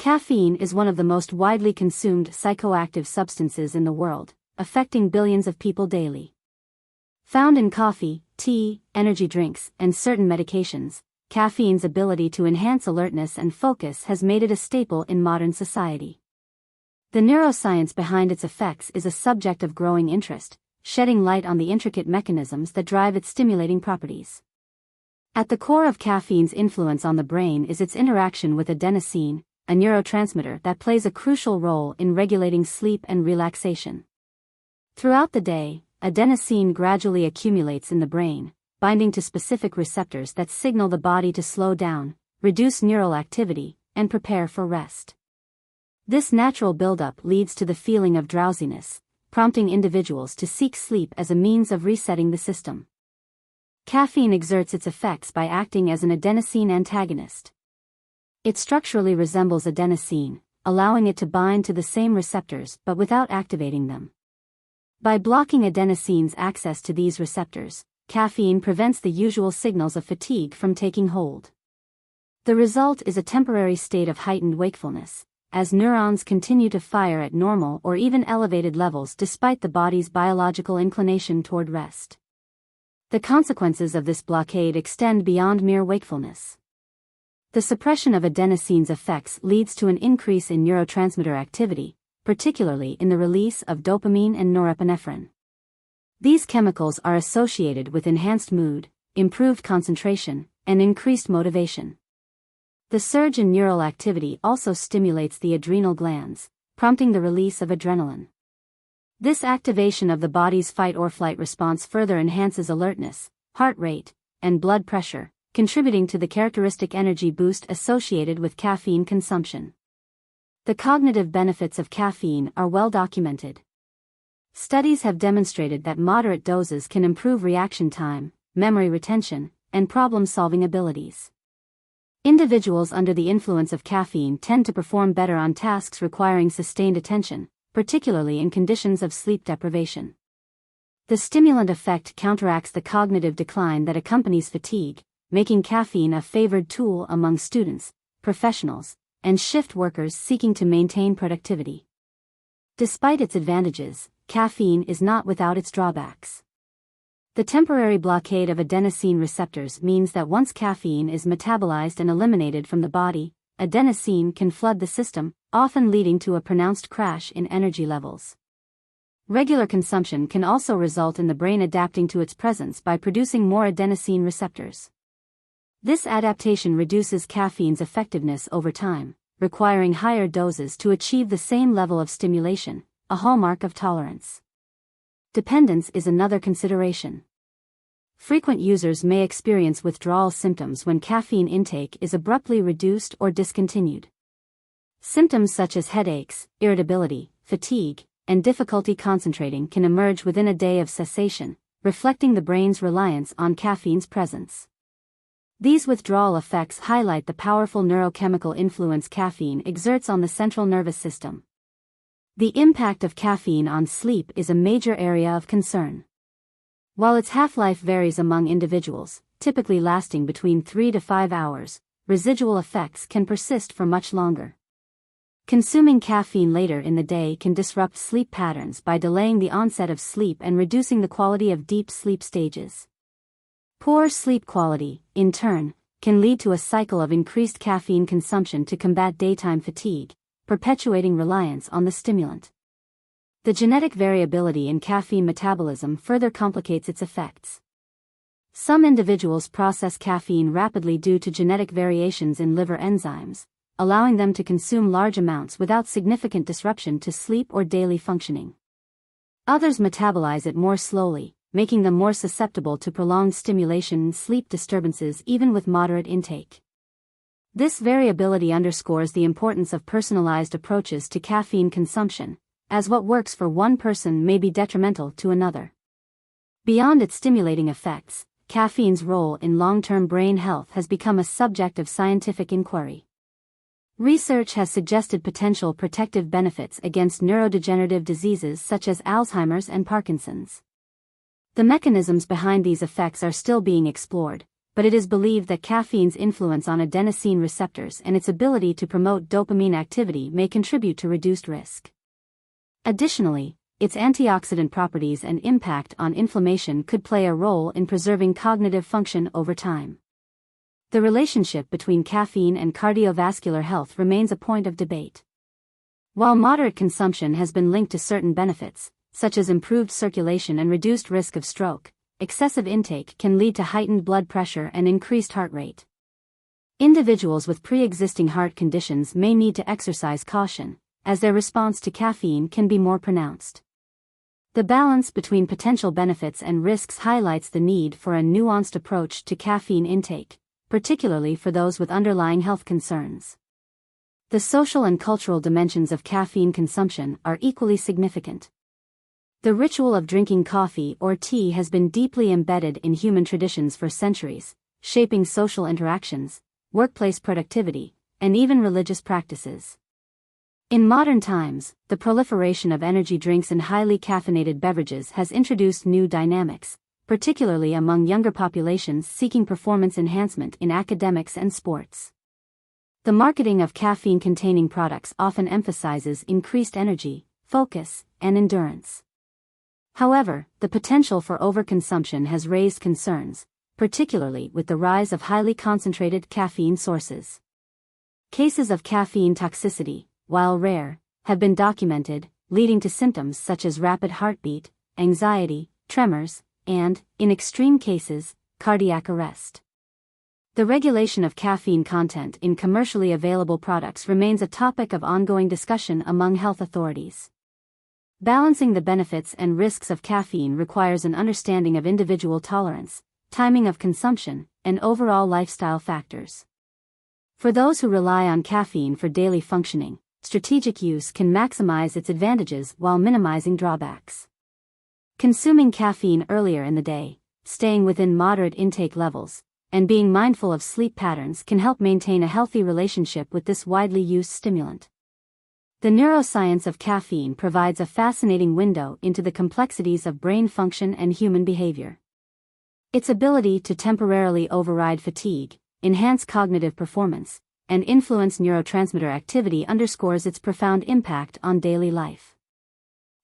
Caffeine is one of the most widely consumed psychoactive substances in the world, affecting billions of people daily. Found in coffee, tea, energy drinks, and certain medications, caffeine's ability to enhance alertness and focus has made it a staple in modern society. The neuroscience behind its effects is a subject of growing interest, shedding light on the intricate mechanisms that drive its stimulating properties. At the core of caffeine's influence on the brain is its interaction with adenosine, a neurotransmitter that plays a crucial role in regulating sleep and relaxation. Throughout the day, adenosine gradually accumulates in the brain, binding to specific receptors that signal the body to slow down, reduce neural activity, and prepare for rest. This natural buildup leads to the feeling of drowsiness, prompting individuals to seek sleep as a means of resetting the system. Caffeine exerts its effects by acting as an adenosine antagonist. It structurally resembles adenosine, allowing it to bind to the same receptors but without activating them. By blocking adenosine's access to these receptors, caffeine prevents the usual signals of fatigue from taking hold. The result is a temporary state of heightened wakefulness, as neurons continue to fire at normal or even elevated levels despite the body's biological inclination toward rest. The consequences of this blockade extend beyond mere wakefulness. The suppression of adenosine's effects leads to an increase in neurotransmitter activity, particularly in the release of dopamine and norepinephrine. These chemicals are associated with enhanced mood, improved concentration, and increased motivation. The surge in neural activity also stimulates the adrenal glands, prompting the release of adrenaline. This activation of the body's fight-or-flight response further enhances alertness, heart rate, and blood pressure, contributing to the characteristic energy boost associated with caffeine consumption. The cognitive benefits of caffeine are well documented. Studies have demonstrated that moderate doses can improve reaction time, memory retention, and problem-solving abilities. Individuals under the influence of caffeine tend to perform better on tasks requiring sustained attention, particularly in conditions of sleep deprivation. The stimulant effect counteracts the cognitive decline that accompanies fatigue, making caffeine a favored tool among students, professionals, and shift workers seeking to maintain productivity. Despite its advantages, caffeine is not without its drawbacks. The temporary blockade of adenosine receptors means that once caffeine is metabolized and eliminated from the body, adenosine can flood the system, often leading to a pronounced crash in energy levels. Regular consumption can also result in the brain adapting to its presence by producing more adenosine receptors. This adaptation reduces caffeine's effectiveness over time, requiring higher doses to achieve the same level of stimulation, a hallmark of tolerance. Dependence is another consideration. Frequent users may experience withdrawal symptoms when caffeine intake is abruptly reduced or discontinued. Symptoms such as headaches, irritability, fatigue, and difficulty concentrating can emerge within a day of cessation, reflecting the brain's reliance on caffeine's presence. These withdrawal effects highlight the powerful neurochemical influence caffeine exerts on the central nervous system. The impact of caffeine on sleep is a major area of concern. While its half-life varies among individuals, typically lasting between 3 to 5 hours, residual effects can persist for much longer. Consuming caffeine later in the day can disrupt sleep patterns by delaying the onset of sleep and reducing the quality of deep sleep stages. Poor sleep quality, in turn, can lead to a cycle of increased caffeine consumption to combat daytime fatigue, perpetuating reliance on the stimulant. The genetic variability in caffeine metabolism further complicates its effects. Some individuals process caffeine rapidly due to genetic variations in liver enzymes, allowing them to consume large amounts without significant disruption to sleep or daily functioning. Others metabolize it more slowly, making them more susceptible to prolonged stimulation and sleep disturbances even with moderate intake. This variability underscores the importance of personalized approaches to caffeine consumption, as what works for one person may be detrimental to another. Beyond its stimulating effects, caffeine's role in long-term brain health has become a subject of scientific inquiry. Research has suggested potential protective benefits against neurodegenerative diseases such as Alzheimer's and Parkinson's. The mechanisms behind these effects are still being explored, but it is believed that caffeine's influence on adenosine receptors and its ability to promote dopamine activity may contribute to reduced risk. Additionally, its antioxidant properties and impact on inflammation could play a role in preserving cognitive function over time. The relationship between caffeine and cardiovascular health remains a point of debate. While moderate consumption has been linked to certain benefits, such as improved circulation and reduced risk of stroke, excessive intake can lead to heightened blood pressure and increased heart rate. Individuals with pre-existing heart conditions may need to exercise caution, as their response to caffeine can be more pronounced. The balance between potential benefits and risks highlights the need for a nuanced approach to caffeine intake, particularly for those with underlying health concerns. The social and cultural dimensions of caffeine consumption are equally significant. The ritual of drinking coffee or tea has been deeply embedded in human traditions for centuries, shaping social interactions, workplace productivity, and even religious practices. In modern times, the proliferation of energy drinks and highly caffeinated beverages has introduced new dynamics, particularly among younger populations seeking performance enhancement in academics and sports. The marketing of caffeine-containing products often emphasizes increased energy, focus, and endurance. However, the potential for overconsumption has raised concerns, particularly with the rise of highly concentrated caffeine sources. Cases of caffeine toxicity, while rare, have been documented, leading to symptoms such as rapid heartbeat, anxiety, tremors, and, in extreme cases, cardiac arrest. The regulation of caffeine content in commercially available products remains a topic of ongoing discussion among health authorities. Balancing the benefits and risks of caffeine requires an understanding of individual tolerance, timing of consumption, and overall lifestyle factors. For those who rely on caffeine for daily functioning, strategic use can maximize its advantages while minimizing drawbacks. Consuming caffeine earlier in the day, staying within moderate intake levels, and being mindful of sleep patterns can help maintain a healthy relationship with this widely used stimulant. The neuroscience of caffeine provides a fascinating window into the complexities of brain function and human behavior. Its ability to temporarily override fatigue, enhance cognitive performance, and influence neurotransmitter activity underscores its profound impact on daily life.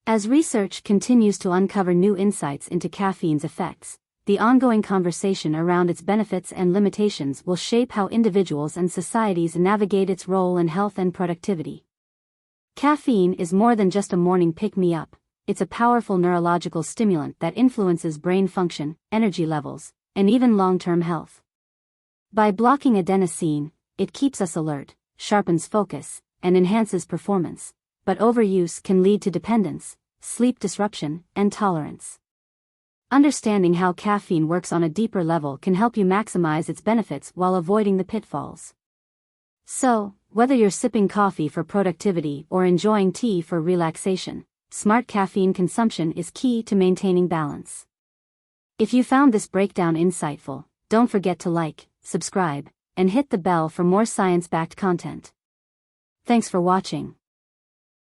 As research continues to uncover new insights into caffeine's effects, the ongoing conversation around its benefits and limitations will shape how individuals and societies navigate its role in health and productivity. Caffeine is more than just a morning pick-me-up, it's a powerful neurological stimulant that influences brain function, energy levels, and even long-term health. By blocking adenosine, it keeps us alert, sharpens focus, and enhances performance, but overuse can lead to dependence, sleep disruption, and tolerance. Understanding how caffeine works on a deeper level can help you maximize its benefits while avoiding the pitfalls. So, whether you're sipping coffee for productivity or enjoying tea for relaxation, smart caffeine consumption is key to maintaining balance. If you found this breakdown insightful, don't forget to like, subscribe, and hit the bell for more science-backed content. Thanks for watching.